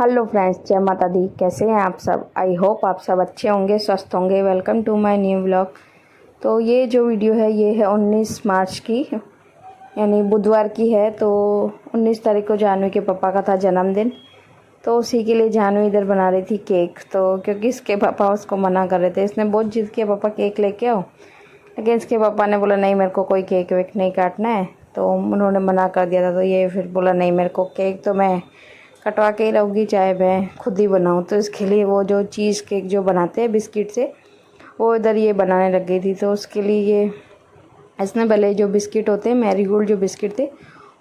Hello friends, जय माता दी। कैसे हैं आप सब? आई होप आप सब अच्छे होंगे, स्वस्थ होंगे। Welcome to my new vlog. तो ये जो वीडियो है ये है 19 मार्च की, यानी बुधवार की है। तो 19 तारीख को जानवी के पापा का था जन्मदिन, तो उसी के लिए जानवी इधर बना रही थी केक। तो क्योंकि इसके पापा उसको मना कर रहे थे, इसने बहुत जिद किया पापा केक लेके आओ, लेकिन इसके पापा ने बोला नहीं, मेरे को कोई केक वेक नहीं काटना है। तो उन्होंने मना कर दिया था। तो ये फिर बोला नहीं, मेरे को केक तो मैं कटवा के ही रहूँगी, चाहे मैं खुद ही बनाऊँ। तो इसके लिए वो जो चीज़ केक जो बनाते हैं बिस्किट से, वो इधर ये बनाने लग गई थी। तो उसके लिए ये इसने पहले जो बिस्किट होते हैं, मैरीगोल्ड जो बिस्किट थे,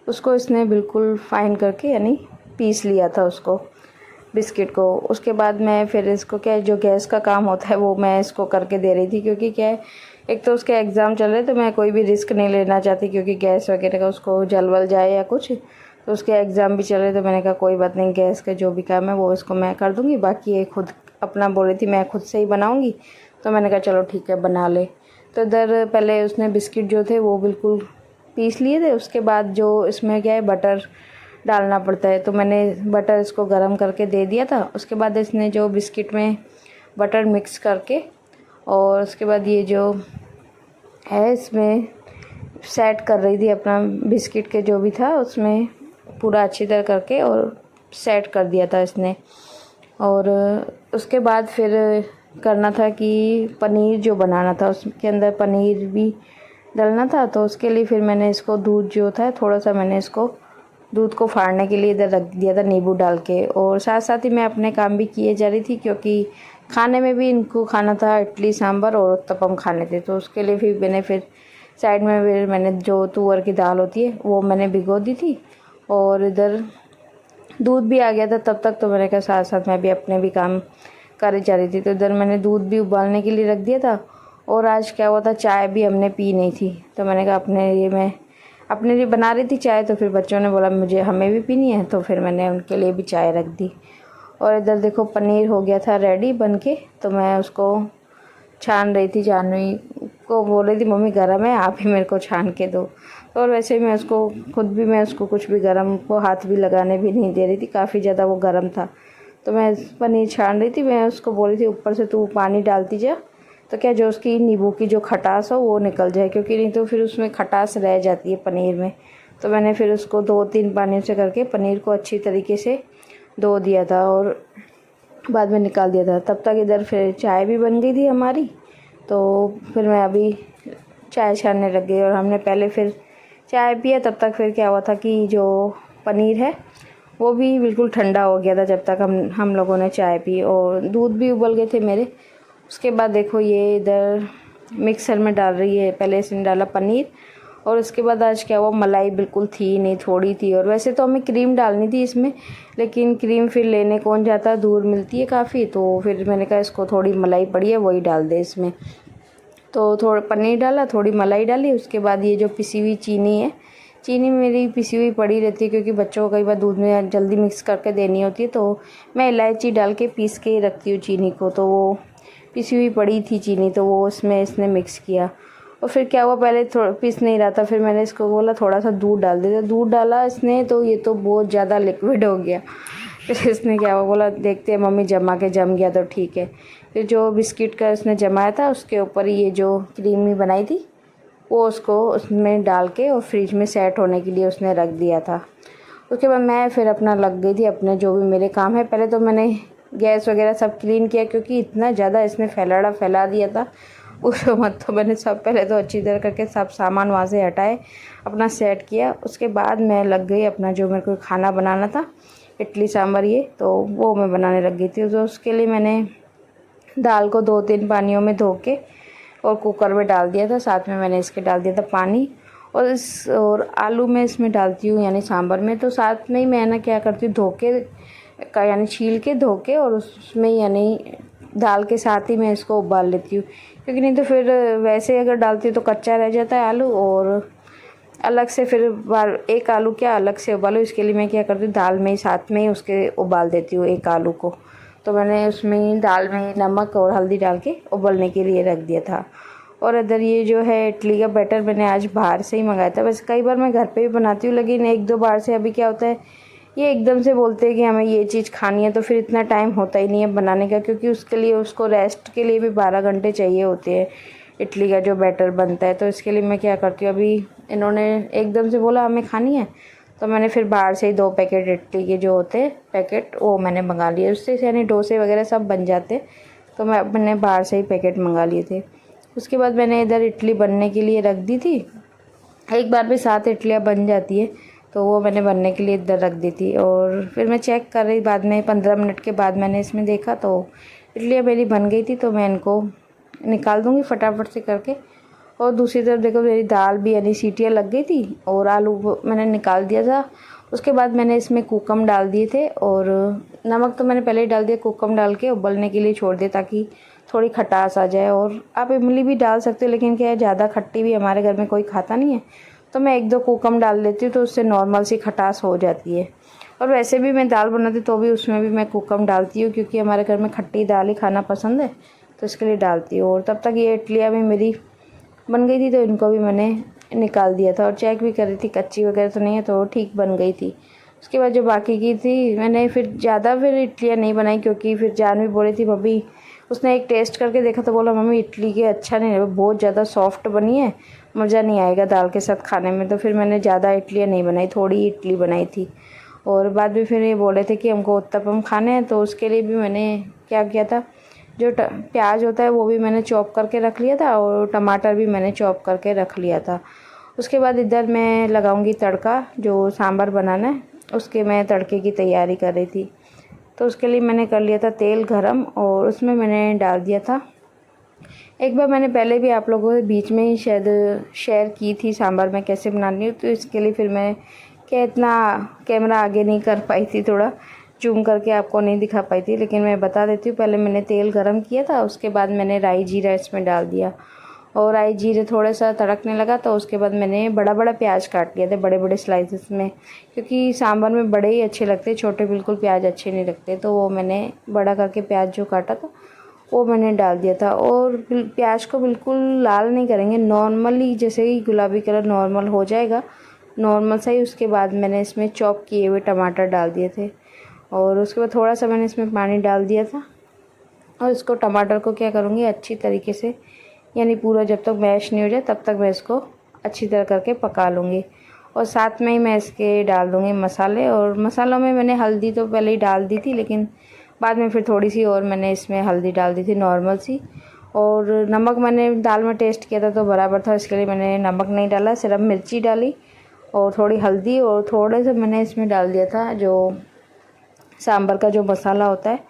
उसको इसने बिल्कुल फाइन करके यानी पीस लिया था उसको, बिस्किट को। उसके बाद मैं फिर इसको क्या जो गैस का काम होता है वो मैं इसको करके दे रही थी, क्योंकि क्या है, एक तो उसके एग्ज़ाम चल रहे, तो मैं कोई भी रिस्क नहीं लेना चाहती, क्योंकि गैस वगैरह का उसको जल वल जाए या कुछ। तो उसके एग्ज़ाम भी चल रहे, तो मैंने कहा कोई बात नहीं, गैस का जो भी काम है वो इसको मैं कर दूँगी, बाकी ये खुद अपना बोल रही थी मैं खुद से ही बनाऊँगी। तो मैंने कहा चलो ठीक है, बना ले। तो इधर पहले उसने बिस्किट जो थे वो बिल्कुल पीस लिए थे। उसके बाद जो इसमें क्या है, बटर डालना पड़ता है, तो मैंने बटर इसको गरम करके दे दिया था। उसके बाद इसने जो बिस्किट में बटर मिक्स करके, और उसके बाद ये जो है इसमें सेट कर रही थी अपना बिस्किट के जो भी था उसमें पूरा अच्छी तरह करके, और सेट कर दिया था इसने। और उसके बाद फिर करना था कि पनीर जो बनाना था, उसके अंदर पनीर भी डालना था। तो उसके लिए फिर मैंने इसको दूध जो था, थोड़ा सा मैंने इसको दूध को फाड़ने के लिए इधर रख दिया था नींबू डाल के। और साथ साथ ही मैं अपने काम भी किए जा रही थी, क्योंकि खाने में भी इनको खाना था, इडली सांभर और उत्तपम खाने थे। तो उसके लिए फिर मैंने साइड में फिर मैंने जो तुअर की दाल होती है वो मैंने भिगो दी थी, और इधर दूध भी आ गया था तब तक। तो मैंने कहा साथ साथ मैं भी अपने भी काम करे जा रही थी। तो इधर मैंने दूध भी उबालने के लिए रख दिया था। और आज क्या हुआ था, चाय भी हमने पी नहीं थी, तो मैंने कहा मैं अपने लिए बना रही थी चाय। तो फिर बच्चों ने बोला मुझे हमें भी पीनी है, तो फिर मैंने उनके लिए भी चाय रख दी। और इधर देखो पनीर हो गया था रेडी बन के। तो मैं उसको छान रही थी, जानवी को बोल रही थी मम्मी गरम है, आप ही मेरे को छान के दो। और वैसे मैं उसको खुद भी मैं उसको कुछ भी गरम को हाथ भी लगाने भी नहीं दे रही थी, काफ़ी ज़्यादा वो गरम था। तो मैं पनीर छान रही थी, मैं उसको बोल रही थी ऊपर से तू पानी डालती जा, तो क्या जो उसकी नींबू की जो खटास हो वो निकल जाए, क्योंकि नहीं तो फिर उसमें खटास रह जाती है पनीर में। तो मैंने फिर उसको 2-3 पानियों से करके पनीर को अच्छी तरीके से धो दिया था और बाद में निकाल दिया था। तब तक इधर फिर चाय भी बन गई थी हमारी। तो फिर मैं अभी चाय छानने लग गई, और हमने पहले फिर चाय पिया। तब तक फिर क्या हुआ था कि जो पनीर है वो भी बिल्कुल ठंडा हो गया था जब तक हम लोगों ने चाय पी, और दूध भी उबल गए थे मेरे। उसके बाद देखो ये इधर मिक्सर में डाल रही है, पहले इसने डाला पनीर, और उसके बाद आज क्या हुआ, मलाई बिल्कुल थी नहीं, थोड़ी थी। और वैसे तो हमें क्रीम डालनी थी इसमें, लेकिन क्रीम फिर लेने कौन जाता, दूर मिलती है काफ़ी। तो फिर मैंने कहा इसको थोड़ी मलाई पड़ी है वही डाल दे इसमें। तो थोड़ा पनीर डाला, थोड़ी मलाई डाली। उसके बाद ये जो पिसी हुई चीनी है, चीनी मेरी पिसी हुई पड़ी रहती है, क्योंकि बच्चों को कई बार दूध में जल्दी मिक्स करके देनी होती है। तो मैं इलायची डाल के पीस के रखती हूँ चीनी को। तो वो पिसी हुई पड़ी थी चीनी, तो वो उसमें इसने मिक्स किया। और फिर क्या हुआ, पहले थोड़ा पीस नहीं रहा था, फिर मैंने इसको बोला थोड़ा सा दूध डाल देता। दूध डाला इसने, तो ये तो बहुत ज़्यादा लिक्विड हो गया। फिर इसने क्या हुआ, बोला देखते हैं मम्मी जमा के जम गया तो ठीक है। फिर जो बिस्किट का इसने जमाया था उसके ऊपर ये जो क्रीमी बनाई थी वो उसको उसमें डाल के और फ्रिज में सेट होने के लिए उसने रख दिया था। उसके बाद मैं फिर अपना लग गई थी अपने जो भी मेरे काम है। पहले तो मैंने गैस वगैरह सब क्लीन किया, क्योंकि इतना ज़्यादा इसने फैला दिया था पूछो मत। तो मैंने सब पहले तो अच्छी तरह करके सब सामान वहाँ से हटाए, अपना सेट किया। उसके बाद मैं लग गई अपना जो मेरे को खाना बनाना था, इडली सांभर, ये तो वो मैं बनाने लग गई थी। तो उसके लिए मैंने दाल को 2-3 पानियों में धो के और कुकर में डाल दिया था। साथ में मैंने इसके डाल दिया था पानी, और आलू मैं इसमें डालती हूँ यानी सांभर में। तो साथ में ही मैं ना क्या करती हूँ, धो के यानी छील के धो के, और उसमें यानी दाल के साथ ही मैं इसको उबाल लेती हूँ, क्योंकि नहीं तो फिर वैसे अगर डालती हूँ तो कच्चा रह जाता है आलू। और अलग से फिर एक आलू क्या अलग से उबालो, इसके लिए मैं क्या करती हूँ, दाल में ही साथ में ही उसके उबाल देती हूँ एक आलू को। तो मैंने उसमें दाल में नमक और हल्दी डाल के उबलने के लिए रख दिया था। और इधर ये जो है इडली का बैटर मैंने आज बाहर से ही मंगाया था। वैसे कई बार मैं घर पे भी बनाती हूँ, लेकिन 1-2 बार से अभी क्या होता है ये एकदम से बोलते हैं कि हमें ये चीज़ खानी है तो फिर इतना टाइम होता ही नहीं है बनाने का, क्योंकि उसके लिए उसको रेस्ट के लिए भी 12 घंटे चाहिए होते हैं इडली का जो बैटर बनता है। तो इसके लिए मैं क्या करती हूँ, अभी इन्होंने एकदम से बोला हमें खानी है तो मैंने फिर बाहर से ही 2 पैकेट इडली के जो होते हैं पैकेट वो मैंने मंगा लिए। उससे यानी डोसे वगैरह सब बन जाते, तो मैंने बाहर से ही पैकेट मंगा लिए थे। उसके बाद मैंने इधर इडली बनने के लिए रख दी थी। एक बार में 7 इडलियाँ बन जाती है, तो वो मैंने बनने के लिए इधर रख दी थी। और फिर मैं चेक कर रही, बाद में 15 मिनट के बाद मैंने इसमें देखा तो इडलियाँ मेरी बन गई थी। तो मैं इनको निकाल दूँगी फटाफट से करके। और दूसरी तरफ देखो मेरी दाल भी यानी सीटियाँ लग गई थी और आलू मैंने निकाल दिया था। उसके बाद मैंने इसमें कुकम डाल दिए थे और नमक तो मैंने पहले ही डाल दिया, कुकम डाल के उबलने के लिए छोड़ दिया ताकि थोड़ी खटास आ जाए। और आप इमली भी डाल सकते हो, लेकिन क्या है ज़्यादा खट्टी भी हमारे घर में कोई खाता नहीं है, तो मैं 1-2 कुकम डाल देती हूँ तो उससे नॉर्मल सी खटास हो जाती है। और वैसे भी मैं दाल बनाती तो भी उसमें भी मैं कुकम डालती हूँ, क्योंकि हमारे घर में खट्टी दाल ही खाना पसंद है, तो इसके लिए डालती हूँ। और तब तक ये इडलियाँ भी मेरी बन गई थी, तो इनको भी मैंने निकाल दिया था और चेक भी कर रही थी कच्ची वगैरह तो नहीं है, तो ठीक बन गई थी। उसके बाद जो बाकी की थी मैंने फिर इडलियाँ नहीं बनाई, क्योंकि फिर जान भी बोल रही थी मम्मी, उसने एक टेस्ट करके देखा तो बोला मम्मी इडली के अच्छा नहीं है, बहुत ज़्यादा सॉफ्ट बनी है, मज़ा नहीं आएगा दाल के साथ खाने में। तो फिर मैंने ज़्यादा इडलियाँ नहीं बनाई, थोड़ी इडली बनाई थी। और बाद में फिर ये बोले थे कि हमको उत्तपम खाने हैं, तो उसके लिए भी मैंने क्या किया था, जो प्याज होता है वो भी मैंने चॉप करके रख लिया था और टमाटर भी मैंने चॉप करके रख लिया था। उसके बाद इधर मैं लगाऊंगी तड़का, जो सांभर बनाना है उसके मैं तड़के की तैयारी कर रही थी। तो उसके लिए मैंने कर लिया था तेल गरम और उसमें मैंने डाल दिया था, एक बार मैंने पहले भी आप लोगों के बीच में ही शायद शेयर की थी सांभर मैं कैसे बनानी हूँ, तो इसके लिए फिर मैं क्या इतना कैमरा आगे नहीं कर पाई थी, थोड़ा जूम करके आपको नहीं दिखा पाई थी, लेकिन मैं बता देती हूँ। पहले मैंने तेल गरम किया था, उसके बाद मैंने राई जीरा इसमें डाल दिया और राई जीरे थोड़ा सा तड़कने लगा तो उसके बाद मैंने बड़ा बड़ा प्याज काट लिया था बड़े बड़े स्लाइसेस में, क्योंकि सांभर में बड़े ही अच्छे लगते, छोटे बिल्कुल प्याज अच्छे नहीं लगते। तो वो मैंने बड़ा करके प्याज जो काटा था वो मैंने डाल दिया था। और प्याज को बिल्कुल लाल नहीं करेंगे, नॉर्मली जैसे ही गुलाबी कलर नॉर्मल हो जाएगा, नॉर्मल सा ही, उसके बाद मैंने इसमें चॉप किए हुए टमाटर डाल दिए थे और उसके बाद थोड़ा सा मैंने इसमें पानी डाल दिया था। और इसको टमाटर को क्या करूँगी अच्छी तरीके से, यानी पूरा जब तक मैश नहीं हो जाए तब तक मैं इसको अच्छी तरह करके पका लूँगी। और साथ में ही मैं इसके डाल दूँगी मसाले, और मसालों में मैंने हल्दी तो पहले ही डाल दी थी, लेकिन बाद में फिर थोड़ी सी और मैंने इसमें हल्दी डाल दी थी नॉर्मल सी। और नमक मैंने दाल में टेस्ट किया था तो बराबर था, इसके लिए मैंने नमक नहीं डाला, सिर्फ मिर्ची डाली और थोड़ी हल्दी, और थोड़े से मैंने इसमें डाल दिया था जो सांभर का जो मसाला होता है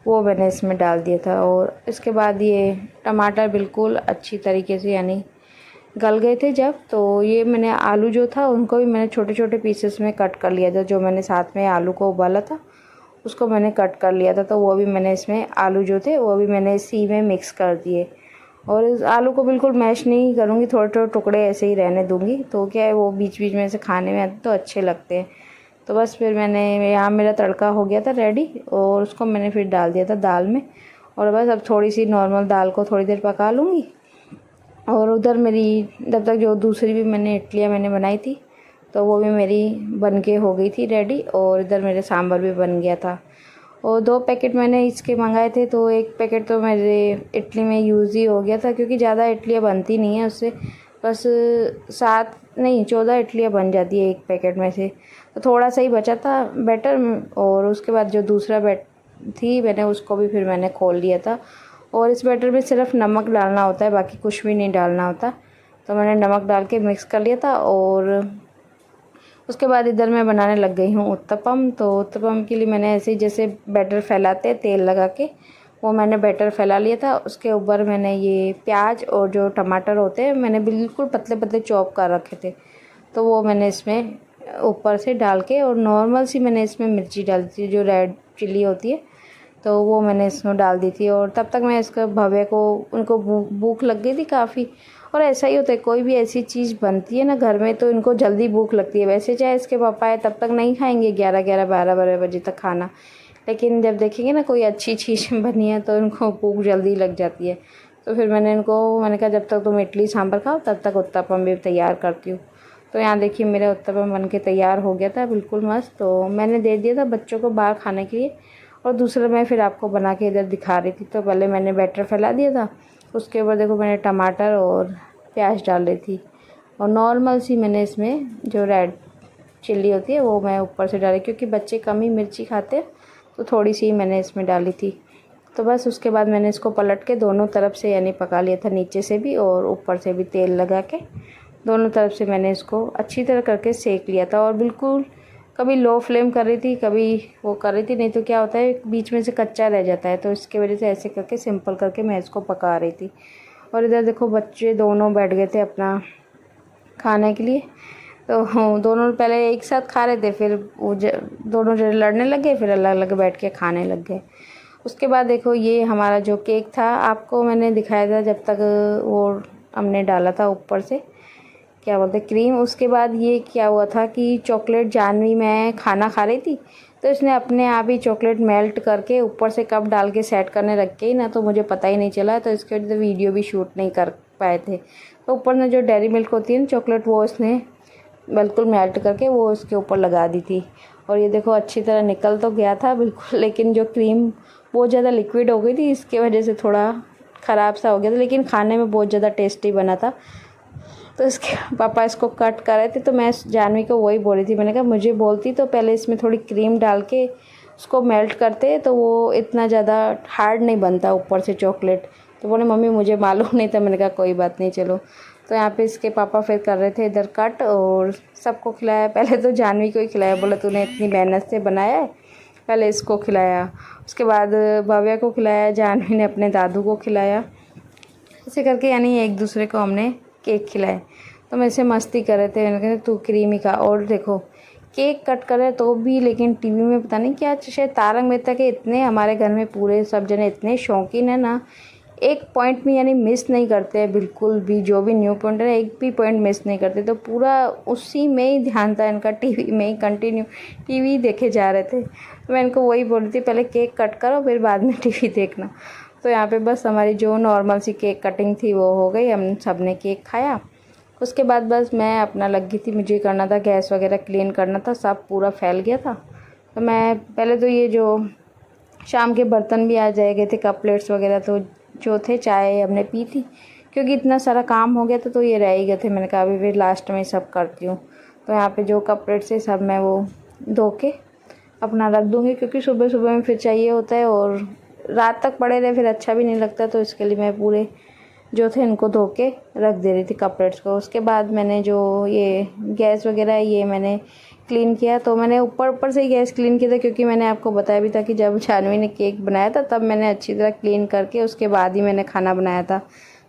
वो मैंने इसमें डाल दिया था। और इसके बाद ये टमाटर बिल्कुल अच्छी तरीके से यानी गल गए थे जब, तो ये मैंने आलू जो था उनको भी मैंने छोटे छोटे पीसेस में कट कर लिया था, जो मैंने साथ में आलू को उबाला था उसको मैंने कट कर लिया था। तो वो भी मैंने इसमें आलू जो थे वो भी मैंने इसी में मिक्स कर दिए। और इस आलू को बिल्कुल मैश नहीं करूँगी, थोड़े थोड़े टुकड़े ऐसे ही रहने दूँगी, तो क्या है वो बीच बीच में से खाने में आते तो अच्छे लगते हैं। तो बस फिर मैंने यहाँ मेरा तड़का हो गया था रेडी और उसको मैंने फिर डाल दिया था दाल में। और बस अब थोड़ी सी नॉर्मल दाल को थोड़ी देर पका लूँगी। और उधर मेरी जब तक जो दूसरी भी मैंने इडलियाँ मैंने बनाई थी तो वो भी मेरी बन के हो गई थी रेडी, और इधर मेरे सांभर भी बन गया था। और 2 पैकेट मैंने इसके मंगाए थे, तो 1 पैकेट तो मेरे इडली में यूज़ ही हो गया था, क्योंकि ज़्यादा इडलियाँ बनती नहीं है उससे, बस 7 नहीं 14 इडलियाँ बन जाती है 1 पैकेट में से, तो थोड़ा सा ही बचा था बैटर। और उसके बाद जो दूसरा थी मैंने उसको भी फिर मैंने खोल लिया था। और इस बैटर में सिर्फ नमक डालना होता है, बाकी कुछ भी नहीं डालना होता, तो मैंने नमक डाल के मिक्स कर लिया था। और उसके बाद इधर मैं बनाने लग गई हूँ उत्तपम। तो उत्तपम के लिए मैंने ऐसे ही जैसे बैटर फैलाते हैं तेल लगा के, वो मैंने बैटर फैला लिया था। उसके ऊपर मैंने ये प्याज और जो टमाटर होते हैं मैंने बिल्कुल पतले पतले चॉप कर रखे थे, तो वो मैंने इसमें ऊपर से डाल के, और नॉर्मल सी मैंने इसमें मिर्ची डाल दी थी जो रेड चिल्ली होती है, तो वो मैंने इसमें डाल दी थी। और तब तक मैं इसका भव्य को उनको भूख लग गई थी काफ़ी। और ऐसा ही होता है, कोई भी ऐसी चीज़ बनती है ना घर में तो इनको जल्दी भूख लगती है। वैसे चाहे इसके पापा है तब तक नहीं खाएंगे 11-11, 12-12 बजे तक खाना, लेकिन जब देखेंगे ना कोई अच्छी चीज़ बनी है तो इनको भूख जल्दी लग जाती है। तो फिर मैंने कहा जब तक तुम इडली सांभर खाओ तब तक उत्तपम भी तैयार करती हूँ। तो यहाँ देखिए मेरा उत्तपम बन के तैयार हो गया था, बिल्कुल मस्त। तो मैंने दे दिया था बच्चों को बाहर खाने के लिए, और दूसरा मैं फिर आपको बना के इधर दिखा रही थी। तो पहले मैंने बैटर फैला दिया था, उसके ऊपर देखो मैंने टमाटर और प्याज डाल रही थी, और नॉर्मल सी मैंने इसमें जो रेड चिल्ली होती है वो मैं ऊपर से डाली, क्योंकि बच्चे कम ही मिर्ची खाते हैं, तो थोड़ी सी मैंने इसमें डाली थी। तो बस उसके बाद मैंने इसको पलट के दोनों तरफ से यानी पका लिया था, नीचे से भी और ऊपर से भी तेल लगा के दोनों तरफ से मैंने इसको अच्छी तरह करके सेक लिया था। और बिल्कुल कभी लो फ्लेम कर रही थी, कभी वो कर रही थी, नहीं तो क्या होता है बीच में से कच्चा रह जाता है। तो इसकी वजह से ऐसे करके सिंपल करके मैं इसको पका रही थी। और इधर देखो बच्चे दोनों बैठ गए थे अपना खाने के लिए। तो दोनों पहले एक साथ खा रहे थे, फिर वो दोनों जो लड़ने लग गए, फिर अलग अलग बैठ के खाने लग गए। उसके बाद देखो ये हमारा जो केक था, आपको मैंने दिखाया था जब तक वो हमने डाला था ऊपर से क्या बोलते क्रीम। उसके बाद ये क्या हुआ था कि चॉकलेट जानवी मैं खाना खा रही थी, तो इसने अपने आप ही चॉकलेट मेल्ट करके ऊपर से कप डाल के सेट करने रख के ही ना, तो मुझे पता ही नहीं चला। तो इसके वजह से वीडियो भी शूट नहीं कर पाए थे। तो ऊपर में जो डेयरी मिल्क होती है ना चॉकलेट, वो इसने बिल्कुल मेल्ट करके वो इसके ऊपर लगा दी थी। और ये देखो अच्छी तरह निकल तो गया था बिल्कुल, लेकिन जो क्रीम बहुत ज़्यादा लिक्विड हो गई थी, इसके वजह से थोड़ा ख़राब सा हो गया था, लेकिन खाने में बहुत ज़्यादा टेस्टी बना था। तो इसके पापा इसको कट कर रहे थे, तो मैं जानवी को वही बोल रही थी, मैंने कहा मुझे बोलती तो पहले इसमें थोड़ी क्रीम डाल के उसको मेल्ट करते, तो वो इतना ज़्यादा हार्ड नहीं बनता ऊपर से चॉकलेट। तो बोले मम्मी मुझे मालूम नहीं था। मैंने कहा कोई बात नहीं चलो। तो यहाँ पे इसके पापा फिर कर रहे थे इधर कट, और सबको खिलाया। पहले तो जानवी को ही खिलाया, बोला तूने इतनी मेहनत से बनाया है, पहले इसको खिलाया। उसके बाद भव्या को खिलाया, जानवी ने अपने दादू को खिलाया। ऐसे करके यानी एक दूसरे को हमने केक खिलाए। तो मैं ऐसे मस्ती कर रहे थे, मैंने कहा तू क्रीम ही खा। और देखो केक कट करे तो भी, लेकिन टीवी में पता नहीं क्या, शायद तारक मेहता के इतने हमारे घर में पूरे सब जने इतने शौकीन है ना, एक पॉइंट में यानी मिस नहीं करते हैं बिल्कुल भी। जो भी न्यू पॉइंट है एक भी पॉइंट मिस नहीं करते। तो पूरा उसी में ही ध्यान था इनका, टीवी में ही कंटिन्यू टीवी देखे जा रहे थे। तो मैं इनको वही बोल रही थी पहले केक कट करो फिर बाद में टीवी देखना। तो यहाँ पे बस हमारी जो नॉर्मल सी केक कटिंग थी वो हो गई, हम सब ने केक खाया। उसके बाद बस मैं अपना लग गई थी, मुझे करना था गैस वगैरह क्लीन करना था, सब पूरा फैल गया था। तो मैं पहले तो ये जो शाम के बर्तन भी आ जाए गए थे, कप प्लेट्स वगैरह तो जो थे, चाय हमने पी थी, क्योंकि इतना सारा काम हो गया था तो ये रह ही गए थे। मैंने कहा अभी फिर लास्ट में सब करती हूँ। तो यहाँ पे जो कप प्लेट्स है सब मैं वो धो के अपना रख दूँगी, क्योंकि सुबह सुबह में फिर चाहिए होता है, और रात तक पड़े रहे फिर अच्छा भी नहीं लगता। तो इसके लिए मैं पूरे जो थे इनको धो के रख दे रही थी कप प्लेट्स को। उसके बाद मैंने जो ये गैस वगैरह ये मैंने क्लीन किया। तो मैंने ऊपर से ही गैस क्लीन किया था, क्योंकि मैंने आपको बताया भी था कि जब जानवी ने केक बनाया था तब मैंने अच्छी तरह क्लीन करके उसके बाद ही मैंने खाना बनाया था।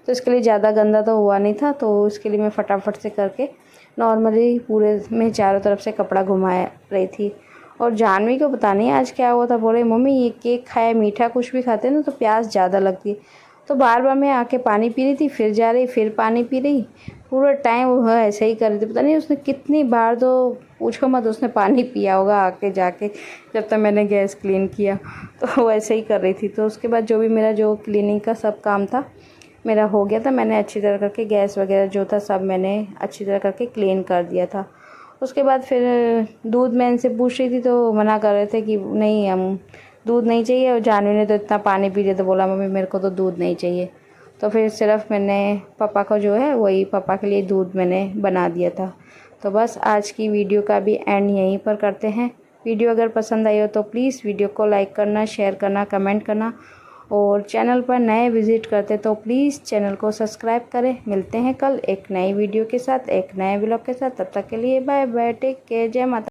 तो इसके लिए ज़्यादा गंदा तो हुआ नहीं था, तो इसके लिए मैं फटाफट से करके नॉर्मली पूरे में चारों तरफ से कपड़ा घुमा रही थी। और जानवी को पता नहीं आज क्या हुआ था, बोले मम्मी ये केक खाया, मीठा कुछ भी खाते हैं ना तो प्यास ज़्यादा लगती है। तो बार बार मैं आके पानी पी रही थी, फिर जा रही फिर पानी पी रही, पूरा टाइम वो ऐसे ही कर रही थी। पता नहीं उसने कितनी बार, तो पूछो मत, उसने पानी पिया होगा आके जाके जब तक मैंने गैस क्लीन किया। तो वो ऐसे ही कर रही थी। तो उसके बाद जो भी मेरा जो क्लीनिंग का सब काम था मेरा हो गया था। मैंने अच्छी तरह करके गैस वगैरह जो था सब मैंने अच्छी तरह करके क्लीन कर दिया था। उसके बाद फिर दूध मैं इनसे पूछ रही थी, तो मना कर रहे थे कि नहीं हम दूध नहीं चाहिए। और जानवी ने तो इतना पानी पी लिया, तो बोला मम्मी मेरे को तो दूध नहीं चाहिए। तो फिर सिर्फ मैंने पापा को जो है वही पापा के लिए दूध मैंने बना दिया था। तो बस आज की वीडियो का भी एंड यहीं पर करते हैं। वीडियो अगर पसंद आई हो तो प्लीज़ वीडियो को लाइक करना, शेयर करना, कमेंट करना, और चैनल पर नए विजिट करते तो प्लीज़ चैनल को सब्सक्राइब करें। मिलते हैं कल एक नई वीडियो के साथ, एक नए व्लॉग के साथ। तब तक के लिए बाय बाय, टेक केयर, जय माता।